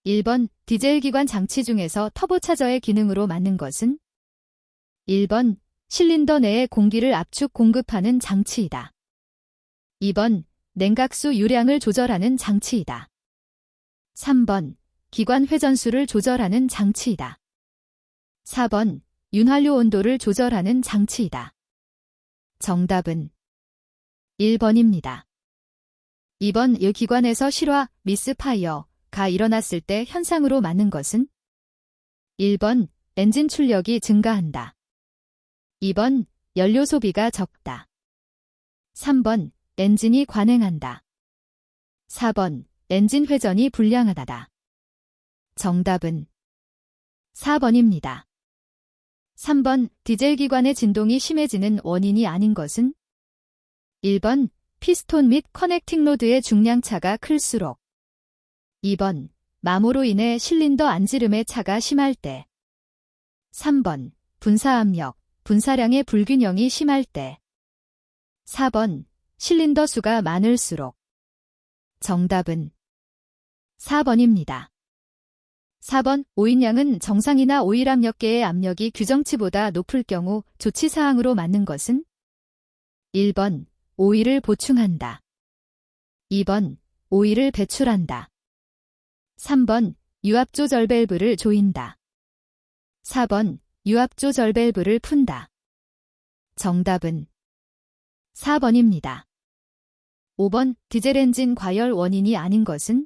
1번 디젤 기관 장치 중에서 터보차저의 기능으로 맞는 것은? 1번 실린더 내에 공기를 압축 공급하는 장치이다. 2번 냉각수 유량을 조절하는 장치이다. 3번 기관 회전수를 조절하는 장치이다. 4번 윤활유 온도를 조절하는 장치이다. 정답은 1번입니다. 2번 이 기관에서 실화, 미스파이어가 일어났을 때 현상으로 맞는 것은? 1번 엔진 출력이 증가한다. 2번 연료 소비가 적다. 3번 엔진이 관행한다. 4번 엔진 회전이 불량하다. 정답은 4번입니다. 3번 디젤 기관의 진동이 심해지는 원인이 아닌 것은? 1번 피스톤 및 커넥팅 로드의 중량차가 클수록. 2번 마모로 인해 실린더 안지름의 차가 심할 때. 3번 분사압력, 분사량의 불균형이 심할 때. 4번 실린더 수가 많을수록. 정답은 4번입니다. 4번 오일량은 정상이나 오일 압력계의 압력이 규정치보다 높을 경우 조치사항으로 맞는 것은? 1번 오일을 보충한다. 2번 오일을 배출한다. 3번 유압조절 밸브를 조인다. 4번 유압조절 밸브를 푼다. 정답은 4번입니다. 5번 디젤 엔진 과열 원인이 아닌 것은?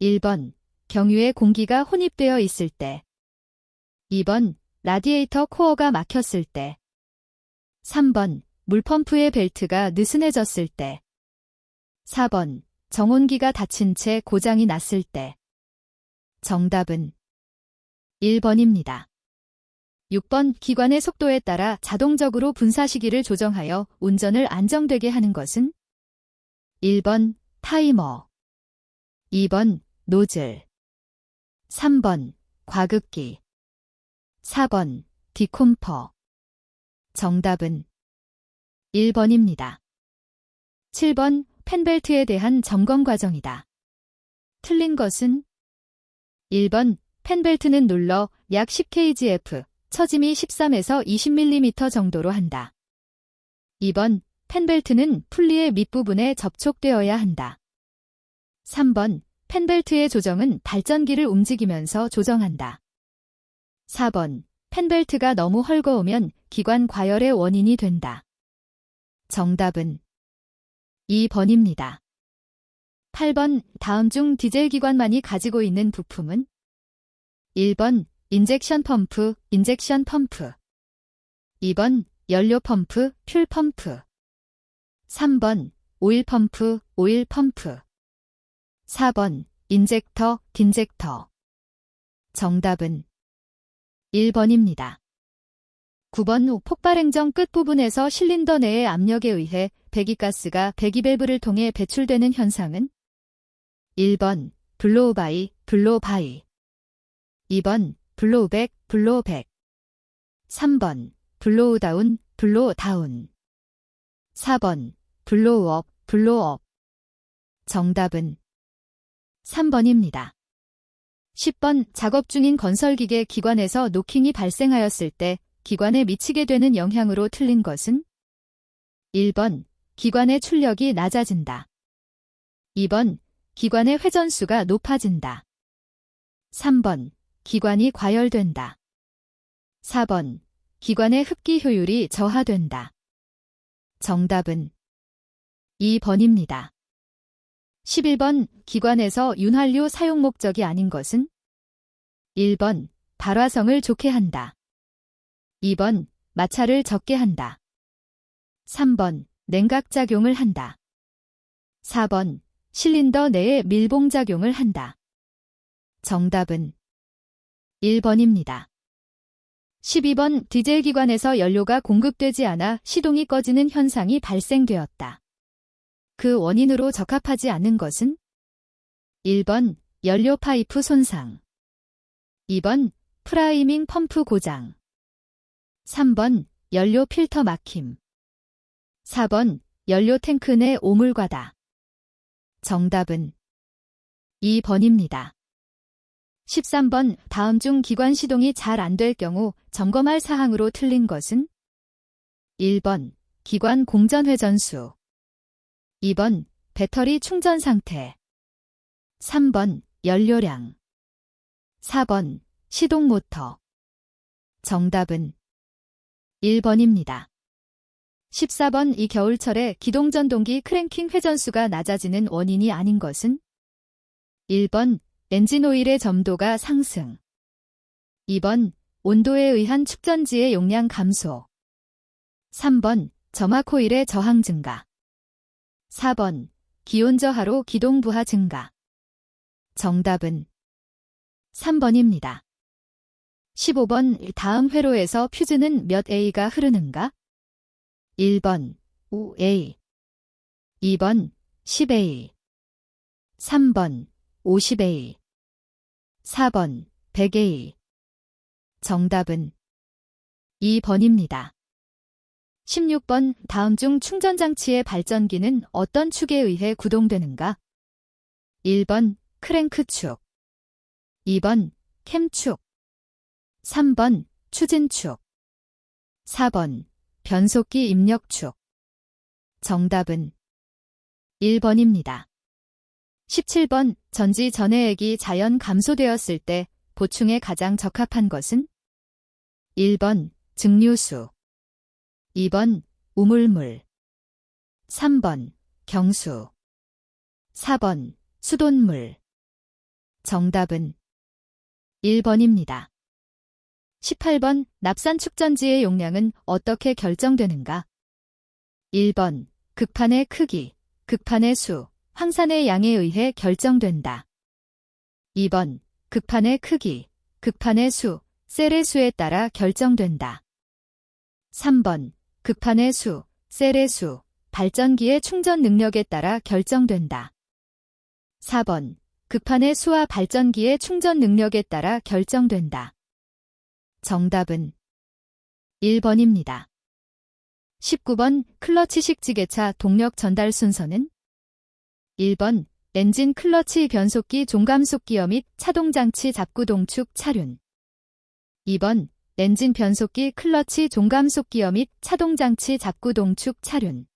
1번 경유에 공기가 혼입되어 있을 때. 2번 라디에이터 코어가 막혔을 때. 3번 물펌프의 벨트가 느슨해졌을 때. 4번 정온기가 닫힌 채 고장이 났을 때. 정답은 1번입니다. 6번 기관의 속도에 따라 자동적으로 분사 시기를 조정하여 운전을 안정되게 하는 것은? 1번 타이머. 2번 노즐. 3번 과극기. 4번 디콤퍼. 정답은 1번입니다. 7번 팬벨트에 대한 점검 과정이다. 틀린 것은? 1번 팬벨트는 눌러 약 10kgf, 처짐이 13에서 20mm 정도로 한다. 2번 팬벨트는 풀리의 밑부분에 접촉되어야 한다. 3번 팬벨트의 조정은 발전기를 움직이면서 조정한다. 4번 팬벨트가 너무 헐거우면 기관 과열의 원인이 된다. 정답은 2번입니다. 8번 다음 중 디젤 기관만이 가지고 있는 부품은? 1번 인젝션 펌프, 인젝션 펌프. 2번 연료 펌프, 퓨얼 펌프. 3번 오일 펌프, 오일 펌프. 4번 인젝터, 딘젝터. 정답은 1번입니다. 9번 폭발행정 끝부분에서 실린더 내의 압력에 의해 배기가스가 배기밸브를 통해 배출되는 현상은? 1번 블로우바이, 블로바이. 2번 블로우백, 블로백. 3번 블로우다운, 블로다운. 4번 블로우업, 블로우업. 정답은 3번입니다. 10번 작업 중인 건설기계 기관에서 노킹이 발생하였을 때 기관에 미치게 되는 영향으로 틀린 것은? 1번 기관의 출력이 낮아진다. 2번 기관의 회전수가 높아진다. 3번 기관이 과열된다. 4번 기관의 흡기 효율이 저하된다. 정답은 2번입니다. 11번 기관에서 윤활유 사용 목적이 아닌 것은? 1번 발화성을 좋게 한다. 2번 마찰을 적게 한다. 3번 냉각작용을 한다. 4번 실린더 내에 밀봉작용을 한다. 정답은 1번입니다. 12번 디젤 기관에서 연료가 공급되지 않아 시동이 꺼지는 현상이 발생되었다. 그 원인으로 적합하지 않은 것은? 1번 연료 파이프 손상. 2번 프라이밍 펌프 고장. 3번 연료 필터 막힘. 4번 연료 탱크 내 오물과다. 정답은 2번입니다. 13번 다음 중 기관 시동이 잘 안 될 경우 점검할 사항으로 틀린 것은 1번 기관 공전 회전수 2번 배터리 충전 상태 3번 연료량 4번 시동 모터 정답은 1번입니다. 14번 이 겨울철에 기동전동기 크랭킹 회전수가 낮아지는 원인이 아닌 것은 1번 엔진 오일의 점도가 상승 2번 온도에 의한 축전지의 용량 감소 3번 점화 코일의 저항 증가 4번 기온 저하로 기동 부하 증가 정답은 3번입니다. 15번 다음 회로에서 퓨즈는 몇 A가 흐르는가? 1번 5A 2번 10A 3번 50A 4번 100A 정답은 2번입니다. 16번 다음 중 충전장치의 발전기는 어떤 축에 의해 구동되는가? 1번 크랭크축 2번 캠축 3번 추진축 4번 변속기 입력축 정답은 1번입니다. 17번 전지 전해액이 자연 감소되었을 때 보충에 가장 적합한 것은 1번 증류수 2번 우물물 3번 경수 4번 수돗물 정답은 1번입니다. 18번 납산 축전지의 용량은 어떻게 결정되는가? 1번 극판의 크기, 극판의 수, 황산의 양에 의해 결정된다. 2번 극판의 크기, 극판의 수, 셀의 수에 따라 결정된다. 3번 극판의 수, 셀의 수, 발전기의 충전 능력에 따라 결정된다. 4번 극판의 수와 발전기의 충전 능력에 따라 결정된다. 정답은 1번입니다. 19번 클러치식 지게차 동력 전달 순서는 1번 엔진 클러치 변속기 종감속 기어 및 차동장치 잡구동축 차륜 2번 엔진 변속기 클러치 종감속 기어 및 차동장치 잡구동축 차륜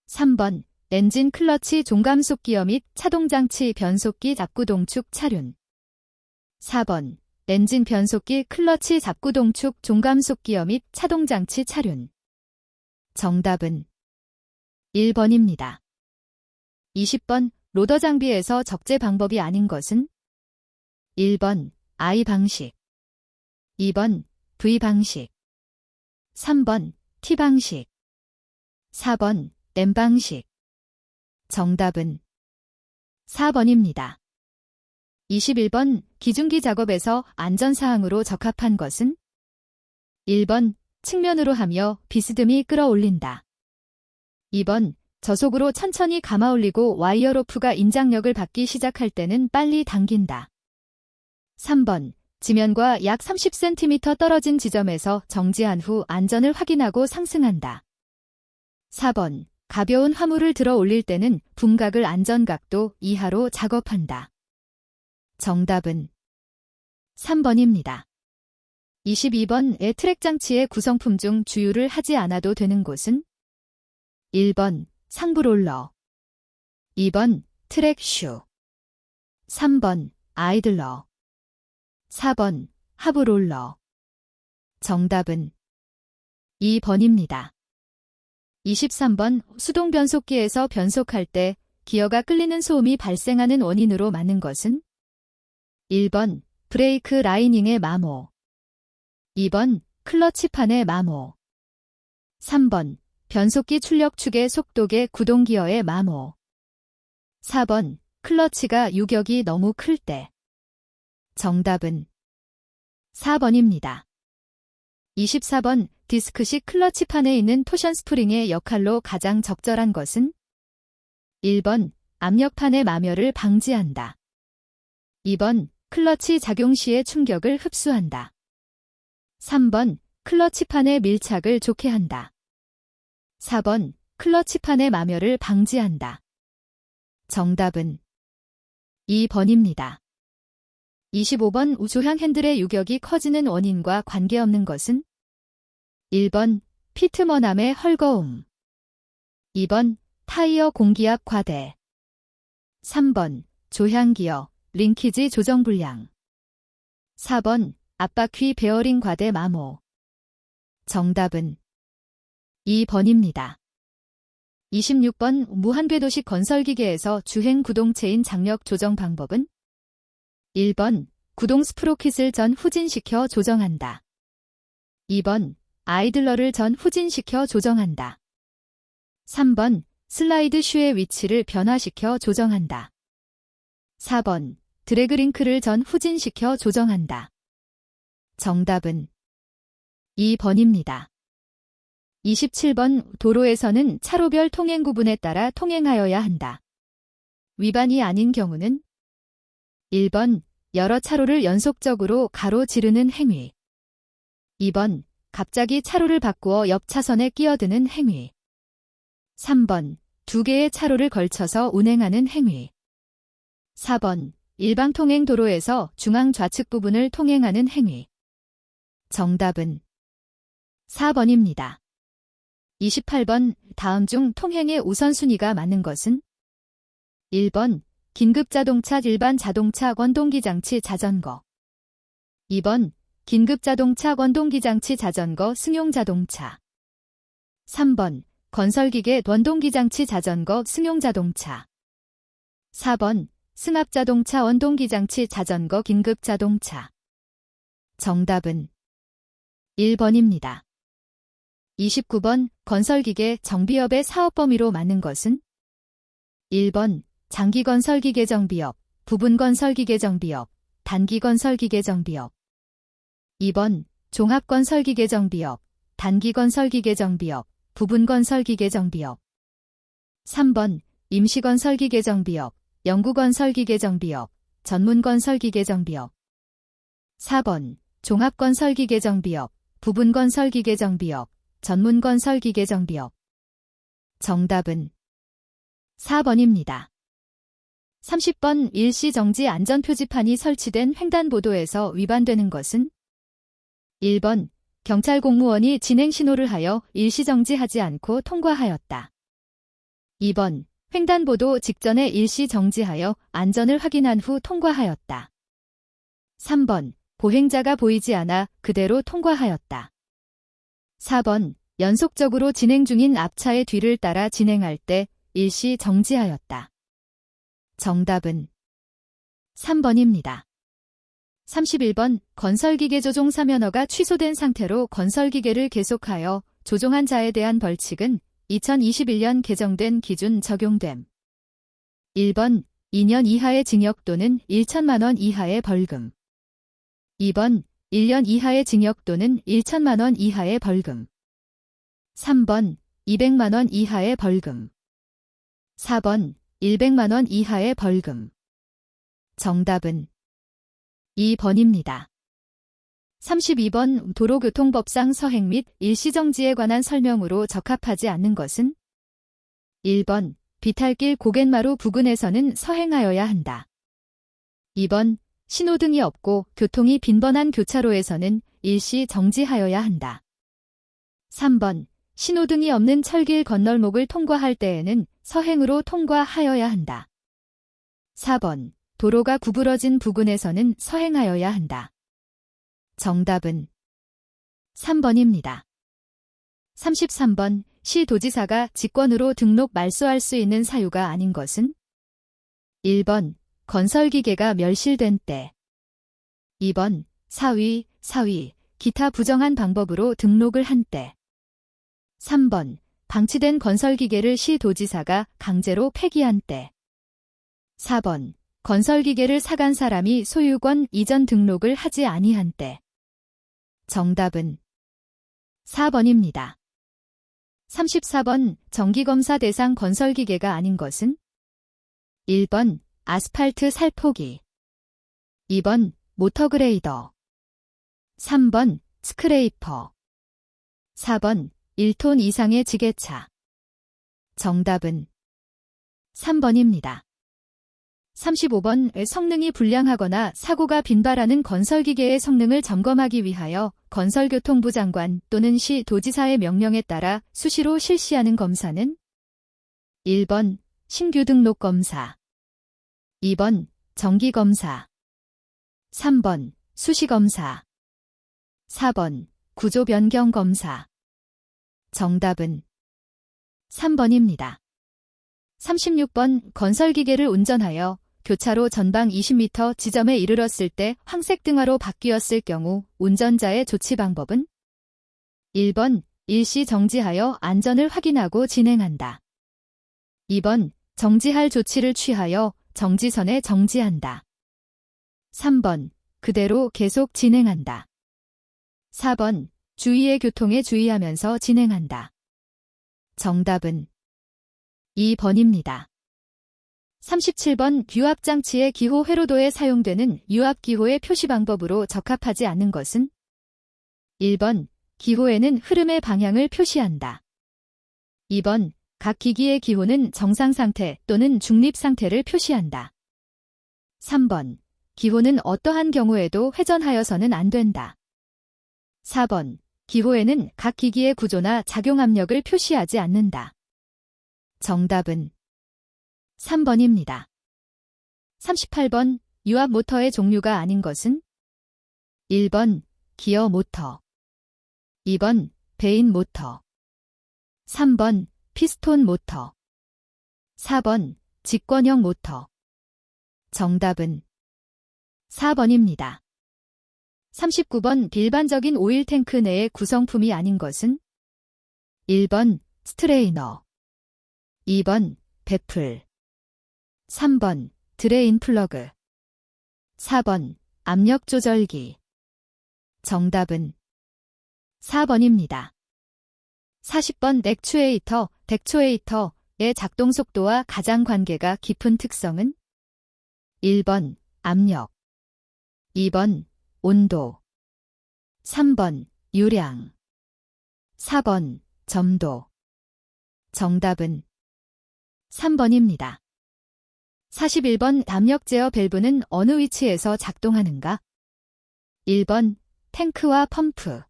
3번 엔진 클러치 종감속 기어 및 차동장치 변속기 잡구동축 차륜 4번 엔진 변속기 클러치 잡구동축 종감속 기어 및 차동장치 차륜 정답은 1번입니다. 20번 로더 장비에서 적재 방법이 아닌 것은 1번 I 방식 2번 V 방식 3번 T 방식 4번 M 방식 정답은 4번입니다. 21번 기중기 작업에서 안전사항으로 적합한 것은 1번 측면으로 하며 비스듬히 끌어올린다. 2번 저속으로 천천히 감아 올리고 와이어 로프가 인장력을 받기 시작할 때는 빨리 당긴다. 3번 지면과 약 30cm 떨어진 지점에서 정지한 후 안전을 확인하고 상승한다. 4번 가벼운 화물을 들어 올릴 때는 붐각을 안전각도 이하로 작업한다. 정답은 3번입니다. 22번의 트랙 장치의 구성품 중 주유를 하지 않아도 되는 곳은 1번 상부 롤러 2번 트랙 슈 3번 아이들러 4번 하부 롤러 정답은 2번입니다. 23번 수동 변속기에서 변속할 때 기어가 끌리는 소음이 발생하는 원인으로 많은 것은 1번 브레이크 라이닝의 마모 2번 클러치판의 마모 3번 변속기 출력축의 속도계 구동기어의 마모 4번 클러치가 유격이 너무 클 때 정답은 4번입니다. 24번 디스크식 클러치판에 있는 토션 스프링의 역할로 가장 적절한 것은 1번 압력판의 마멸을 방지한다. 2번 클러치 작용 시의 충격을 흡수한다. 3번 클러치판의 밀착을 좋게 한다. 4번 클러치판의 마멸을 방지한다. 정답은 2번입니다. 25번 우조향 핸들의 유격이 커지는 원인과 관계없는 것은? 1번 피트머남의 헐거움. 2번 타이어 공기압 과대. 3번 조향기어, 링키지 조정 불량. 4번 앞바퀴 베어링 과대 마모. 정답은 2번입니다. 26번 무한궤도식 건설기계에서 주행 구동체인 장력 조정 방법은? 1번 구동 스프로킷을 전 후진시켜 조정한다. 2번 아이들러를 전 후진시켜 조정한다. 3번 슬라이드 슈의 위치를 변화시켜 조정한다. 4번 드래그 링크를 전 후진시켜 조정한다. 정답은 2번입니다. 27번 도로에서는 차로별 통행 구분에 따라 통행하여야 한다. 위반이 아닌 경우는? 1번 여러 차로를 연속적으로 가로지르는 행위. 2번 갑자기 차로를 바꾸어 옆 차선에 끼어드는 행위. 3번 두 개의 차로를 걸쳐서 운행하는 행위. 4번 일방통행 도로에서 중앙 좌측 부분을 통행하는 행위. 정답은 4번입니다. 28번 다음 중 통행의 우선순위가 맞는 것은? 1번 긴급자동차 일반 자동차 원동기장치 자전거. 2번 긴급자동차 원동기장치 자전거 승용자동차. 3번 건설기계 원동기장치 자전거 승용자동차. 4번 승합자동차 원동기장치 자전거 긴급자동차. 정답은 1번입니다. 29번 건설기계 정비업의 사업 범위로 맞는 것은? 1번 장기건설기계 정비업, 부분건설기계 정비업, 단기건설기계 정비업. 2번 종합건설기계 정비업, 단기건설기계 정비업, 부분건설기계 정비업. 3번 임시건설기계 정비업, 영구건설기계 정비업, 전문건설기계 정비업. 4번 종합건설기계 정비업, 부분건설기계 정비업, 전문건설기계 정비업. 정답은 4번입니다. 30번 일시정지 안전표지판이 설치된 횡단보도에서 위반되는 것은? 1번 경찰 공무원이 진행 신호를 하여 일시정지하지 않고 통과하였다. 2번 횡단보도 직전에 일시정지하여 안전을 확인한 후 통과하였다. 3번 보행자가 보이지 않아 그대로 통과하였다. 4번 연속적으로 진행 중인 앞차의 뒤를 따라 진행할 때 일시 정지하였다. 정답은 3번입니다. 31번 건설기계 조종 사면허가 취소된 상태로 건설기계를 계속하여 조종한 자에 대한 벌칙은 2021년 개정된 기준 적용됨. 1번 2년 이하의 징역 또는 1천만 원 이하의 벌금. 2번 1년 이하의 징역 또는 1천만 원 이하의 벌금. 3번 200만 원 이하의 벌금. 4번 100만 원 이하의 벌금. 정답은 2번입니다. 32번 도로교통법상 서행 및 일시정지에 관한 설명으로 적합하지 않는 것은? 1번 비탈길 고갯마루 부근에서는 서행하여야 한다. 2번 신호등이 없고 교통이 빈번한 교차로에서는 일시 정지하여야 한다. 3번 신호등이 없는 철길 건널목을 통과할 때에는 서행으로 통과하여야 한다. 4번 도로가 구부러진 부근에서는 서행하여야 한다. 정답은 3번입니다. 33번 시도지사가 직권으로 등록 말소할 수 있는 사유가 아닌 것은? 1번 건설기계가 멸실된 때. 2번 사위, 기타 부정한 방법으로 등록을 한 때. 3번 방치된 건설기계를 시도지사가 강제로 폐기한 때. 4번 건설기계를 사간 사람이 소유권 이전 등록을 하지 아니한 때. 정답은 4번입니다. 34번 정기검사 대상 건설기계가 아닌 것은? 1번 아스팔트 살포기. 2번 모터그레이더. 3번 스크레이퍼. 4번 1톤 이상의 지게차. 정답은 3번입니다. 35번 성능이 불량하거나 사고가 빈발하는 건설기계의 성능을 점검하기 위하여 건설교통부 장관 또는 시 도지사의 명령에 따라 수시로 실시하는 검사는 1번 신규 등록 검사, 2번 정기 검사, 3번 수시 검사, 4번 구조 변경 검사. 정답은 3번입니다. 36번 건설기계를 운전하여 교차로 전방 20m 지점에 이르렀을 때 황색 등화로 바뀌었을 경우 운전자의 조치 방법은 1번 일시 정지하여 안전을 확인하고 진행한다. 2번 정지할 조치를 취하여 정지선에 정지한다. 3번 그대로 계속 진행한다. 4번 주위의 교통에 주의하면서 진행한다. 정답은 2번입니다. 37번 유압장치의 기호 회로도에 사용되는 유압기호의 표시 방법으로 적합하지 않은 것은 1번 기호에는 흐름의 방향을 표시한다. 2번 각 기기의 기호는 정상 상태 또는 중립 상태를 표시한다. 3번 기호는 어떠한 경우에도 회전하여서는 안 된다. 4번 기호에는 각 기기의 구조나 작용 압력을 표시하지 않는다. 정답은 3번입니다. 38번 유압 모터의 종류가 아닌 것은 1번 기어 모터, 2번 베인 모터, 3번 피스톤 모터, 4번 직권형 모터. 정답은 4번입니다. 39번 일반적인 오일 탱크 내의 구성품이 아닌 것은 1번 스트레이너, 2번 배풀, 3번 드레인 플러그, 4번 압력 조절기. 정답은 4번입니다. 40번 덱추에이터의 작동 속도와 가장 관계가 깊은 특성은 1번 압력, 2번 온도, 3번 유량, 4번 점도. 정답은 3번입니다. 41번 압력 제어 밸브는 어느 위치에서 작동하는가? 1번 탱크와 펌프,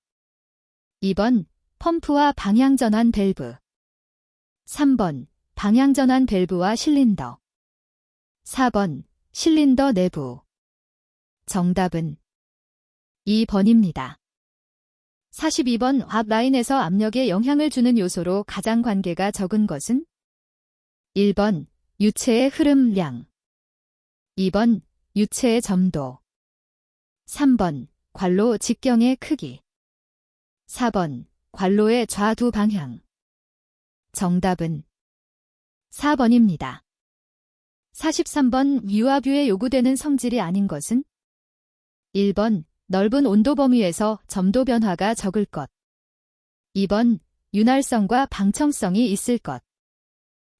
2번 펌프와 방향전환 밸브, 3번 방향전환 밸브와 실린더, 4번 실린더 내부. 정답은 2번입니다. 42번 앞라인에서 압력에 영향을 주는 요소로 가장 관계가 적은 것은 1번 유체의 흐름량, 2번 유체의 점도, 3번 관로 직경의 크기, 4번 관로의 좌두 방향. 정답은 4번입니다. 43번 유압유에 요구되는 성질이 아닌 것은 1번 넓은 온도 범위에서 점도 변화가 적을 것, 2번 윤활성과 방청성이 있을 것,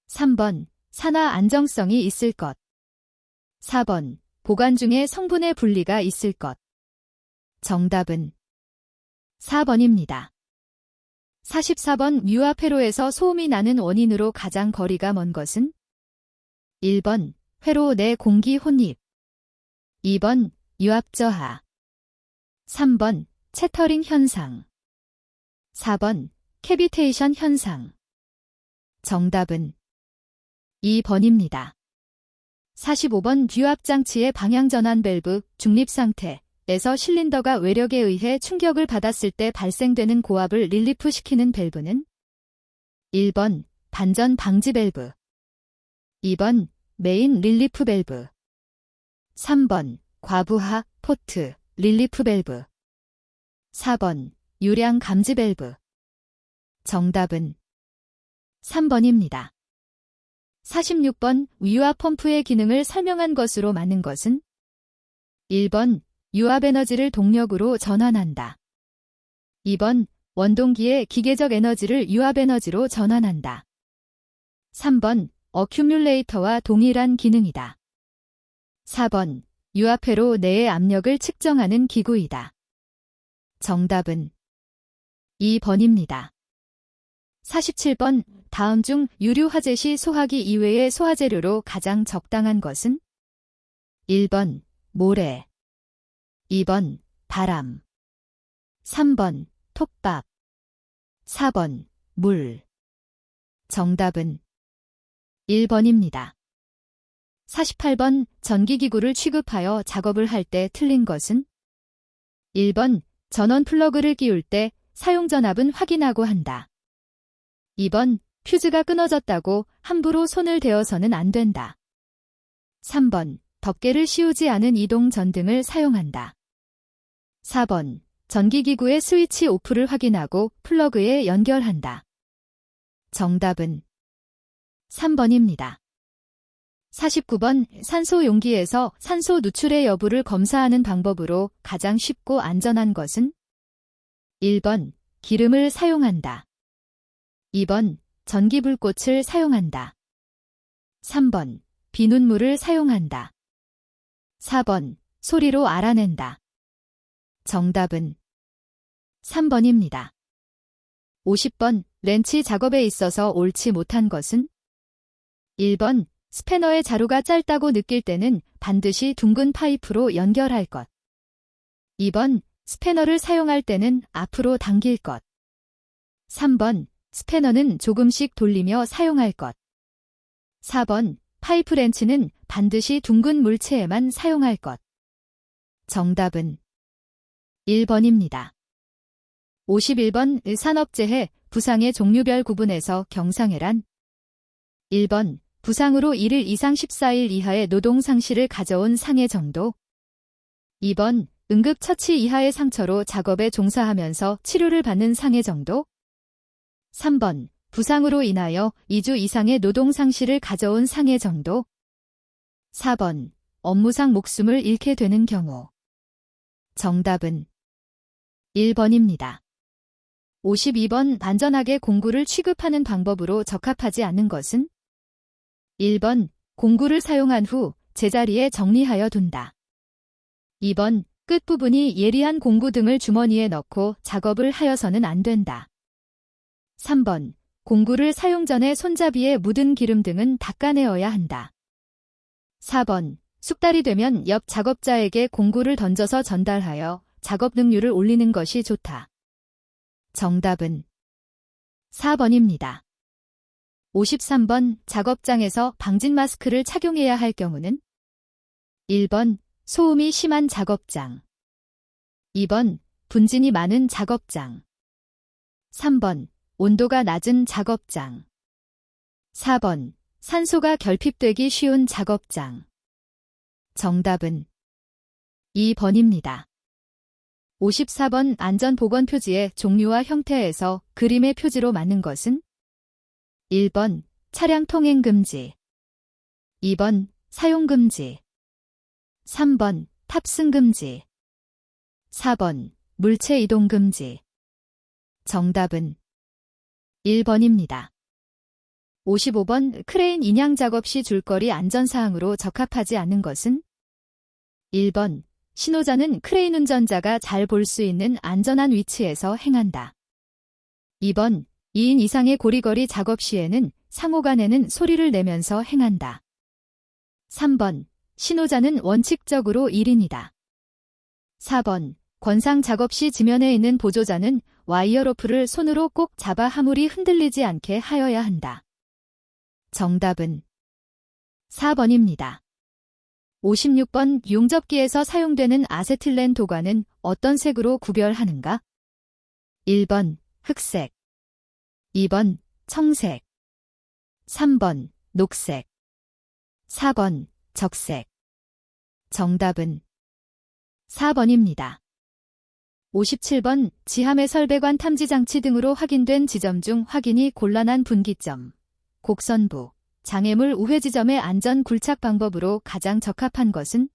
3번 산화 안정성이 있을 것, 4번 보관 중에 성분의 분리가 있을 것. 정답은 4번입니다. 44번 유압 회로에서 소음이 나는 원인으로 가장 거리가 먼 것은 1번 회로 내 공기 혼입, 2번 유압 저하, 3번 채터링 현상, 4번 캐비테이션 현상. 정답은 2번입니다. 45번 유압장치의 방향전환 밸브 중립 상태에서 실린더가 외력에 의해 충격을 받았을 때 발생되는 고압을 릴리프시키는 밸브는 1번 반전 방지 밸브, 2번 메인 릴리프 밸브, 3번 과부하 포트 릴리프 밸브, 4번 유량 감지 밸브. 정답은 3번입니다. 46번 유압 펌프의 기능을 설명한 것으로 맞는 것은 1번 유압 에너지를 동력으로 전환한다. 2번 원동기의 기계적 에너지를 유압 에너지로 전환한다. 3번 어큐뮬레이터와 동일한 기능이다. 4번 유압회로 내의 압력을 측정하는 기구이다. 정답은 2번입니다. 47번 다음 중 유류 화재 시 소화기 이외의 소화재료로 가장 적당한 것은 1번 모래, 2번 바람, 3번 톱밥, 4번 물. 정답은 1번입니다. 48번 전기기구를 취급하여 작업을 할 때 틀린 것은? 1번 전원 플러그를 끼울 때 사용전압은 확인하고 한다. 2번 퓨즈가 끊어졌다고 함부로 손을 대어서는 안 된다. 3번 덮개를 씌우지 않은 이동 전등을 사용한다. 4번 전기기구의 스위치 오프를 확인하고 플러그에 연결한다. 정답은 3번입니다. 49번 산소 용기에서 산소 누출의 여부를 검사하는 방법으로 가장 쉽고 안전한 것은? 1번 기름을 사용한다. 2번 전기불꽃을 사용한다. 3번 비눗물을 사용한다. 4번 소리로 알아낸다. 정답은 3번입니다. 50번 렌치 작업에 있어서 옳지 못한 것은? 1번 스패너의 자루가 짧다고 느낄 때는 반드시 둥근 파이프로 연결할 것. 2번 스패너를 사용할 때는 앞으로 당길 것. 3번 스패너는 조금씩 돌리며 사용할 것. 4번 파이프 렌치는 반드시 둥근 물체에만 사용할 것. 정답은 1번입니다. 51번 산업재해, 부상의 종류별 구분에서 경상해란? 1번 부상으로 1일 이상 14일 이하의 노동상실을 가져온 상해 정도. 2번 응급처치 이하의 상처로 작업에 종사하면서 치료를 받는 상해 정도. 3번 부상으로 인하여 2주 이상의 노동상실을 가져온 상해 정도. 4번 업무상 목숨을 잃게 되는 경우. 정답은 1번입니다. 52번 안전하게 공구를 취급하는 방법으로 적합하지 않은 것은? 1번 공구를 사용한 후 제자리에 정리하여 둔다. 2번 끝부분이 예리한 공구 등을 주머니에 넣고 작업을 하여서는 안 된다. 3번 공구를 사용 전에 손잡이에 묻은 기름 등은 닦아내어야 한다. 4번 숙달이 되면 옆 작업자에게 공구를 던져서 전달하여 작업 능률을 올리는 것이 좋다. 정답은 4번입니다. 53번 작업장에서 방진 마스크를 착용해야 할 경우는? 1번 소음이 심한 작업장, 2번 분진이 많은 작업장, 3번 온도가 낮은 작업장, 4번 산소가 결핍되기 쉬운 작업장. 정답은 2번입니다. 54번 안전보건 표지의 종류와 형태에서 그림의 표지로 맞는 것은? 1번 차량 통행 금지, 2번 사용 금지, 3번 탑승 금지, 4번 물체 이동 금지. 정답은 1번입니다. 55번 크레인 인양 작업 시 줄거리 안전사항으로 적합하지 않은 것은? 1번 신호자는 크레인 운전자가 잘 볼 수 있는 안전한 위치에서 행한다. 2번 2인 이상의 고리거리 작업 시에는 상호간에는 소리를 내면서 행한다. 3번 신호자는 원칙적으로 1인이다. 4번 권상 작업 시 지면에 있는 보조자는 와이어 로프를 손으로 꼭 잡아 화물이 흔들리지 않게 하여야 한다. 정답은 4번입니다. 56번 용접기에서 사용되는 아세틸렌 도관은 어떤 색으로 구별하는가? 1번 흑색, 2번 청색, 3번 녹색, 4번 적색. 정답은 4번입니다. 57번 지함의 설배관 탐지장치 등으로 확인된 지점 중 확인이 곤란한 분기점, 곡선부, 장애물 우회 지점의 안전 굴착 방법으로 가장 적합한 것은?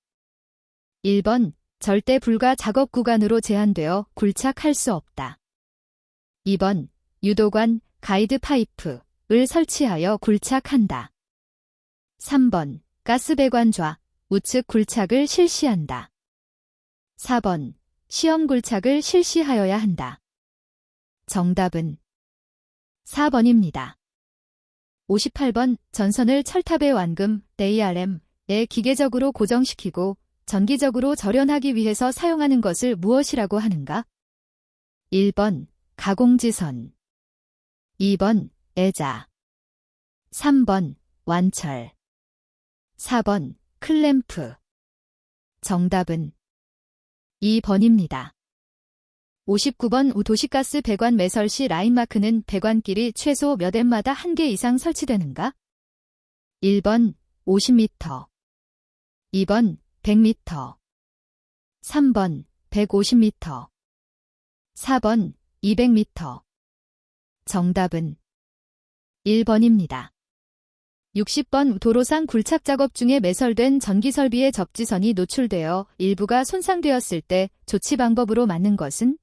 1번 절대 불가 작업 구간으로 제한되어 굴착할 수 없다. 2번 유도관, 가이드 파이프을 설치하여 굴착한다. 3번 가스 배관 좌, 우측 굴착을 실시한다. 4번 시험 굴착을 실시하여야 한다. 정답은 4번입니다. 58번 전선을 철탑에 완금, ARM, 기계적으로 고정시키고 전기적으로 절연하기 위해서 사용하는 것을 무엇이라고 하는가? 1번 가공지선, 2번 애자, 3번 완철, 4번 클램프. 정답은 2번입니다. 59번 도시가스 배관 매설 시 라인마크는 배관끼리 최소 몇 엠마다 1개 이상 설치되는가? 1번 50m, 2번 100m, 3번 150m, 4번 200m. 정답은 1번입니다. 60번 도로상 굴착 작업 중에 매설된 전기설비의 접지선이 노출되어 일부가 손상되었을 때 조치 방법으로 맞는 것은?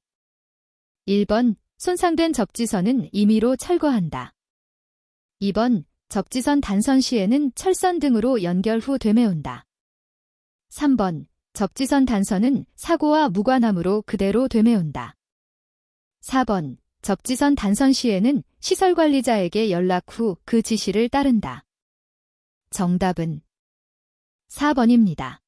1번 손상된 접지선은 임의로 철거한다. 2번 접지선 단선 시에는 철선 등으로 연결 후 되메운다. 3번 접지선 단선은 사고와 무관하므로 그대로 되메운다. 4번 접지선 단선 시에는 시설관리자에게 연락 후 그 지시를 따른다. 정답은 4번입니다.